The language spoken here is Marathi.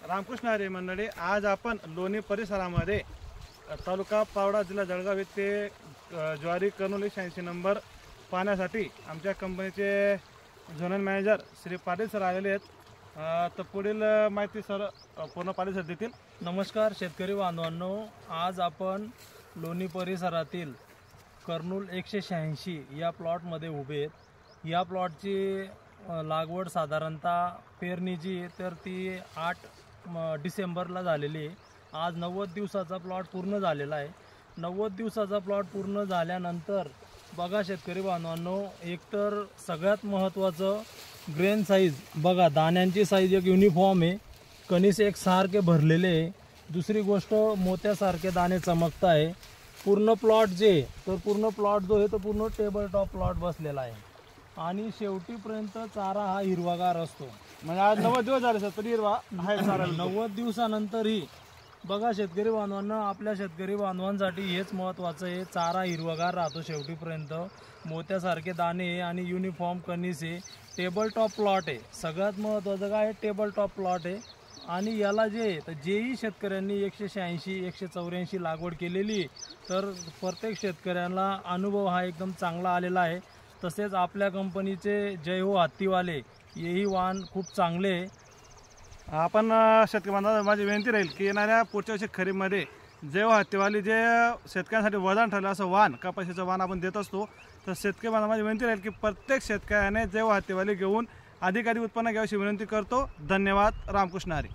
रामकृष्ण हरी मंडळी, आज आपण लोणी परिसरामध्ये तालुका पावडा जिल्हा जळगाव येथे ज्वारी कर्नूल 180 नंबर पाहण्यासाठी आमच्या कंपनीचे zonal manager Shri Patil sir आलेले आहेत। तर पुढील माहिती सर पूर्ण पाटील सर देतील। नमस्कार शेतकरी बांधवांनो, आज आपण लोणी परिसरातील कर्नूल 186 या प्लॉटमध्ये उभे आहेत। या प्लॉटची लागवड साधारणतः पेरणीची तर ती 8 डिसेंबरला झालेली आहे। आज 90 दिवसाचा प्लॉट पूर्ण झालेला आहे। 90 दिवसाचा प्लॉट पूर्ण झाल्यानंतर बघा शेतकरी बांधवांनो, एकतर सगळ्यात महत्त्वाचं ग्रेन साईज बघा, दाण्यांची साईज एक युनिफॉर्म आहे, कणीस एक सारखे भरलेले आहे। दुसरी गोष्ट मोत्यासारखे दाणे चमकत आहे। पूर्ण प्लॉट जे तर पूर्ण प्लॉट जो आहे तो पूर्ण टेबल टॉप प्लॉट बसलेला आहे आणि शेवटीपर्यंत चारा हा हिरवागार असतो। म्हणजे आज 90 दिवस झाले सर तरी हिरवा आहे चारा। 90 दिवसानंतरही बघा शेतकरी बांधवांना, आपल्या शेतकरी बांधवांसाठी हेच महत्त्वाचं आहे, चारा हिरवागार राहतो शेवटीपर्यंत, मोत्यासारखे दाणे आणि युनिफॉर्म कणीस आहे, टेबल टॉप प्लॉट आहे। सगळ्यात महत्त्वाचं काय, टेबल टॉप प्लॉट आहे। आणि याला जेही शेतकऱ्यांनी 186 184 लागवड केलेली तर प्रत्येक शेतकऱ्यांना अनुभव हा एकदम चांगला आलेला आहे। तसेच आपल्या कंपनीचे जय हो हत्तीवाले हेही वाहन खूप चांगले आहे। आपण शेतकरी बांधवांना माझी विनंती राहील की येणाऱ्या पुढच्या वर्षी खरीपमध्ये जय हो हत्तीवाली जे शेतकऱ्यांसाठी वरदान ठरलं असं वाहन, कपाशीचं वाहन आपण देत असतो। तर शेतकरी बांधवांना माझी विनंती राहील की प्रत्येक शेतकऱ्याने जय हो हत्तीवाली घेऊन अधिक उत्पन्न घ्यावयाची विनंती करतो। धन्यवाद। रामकृष्ण हरी।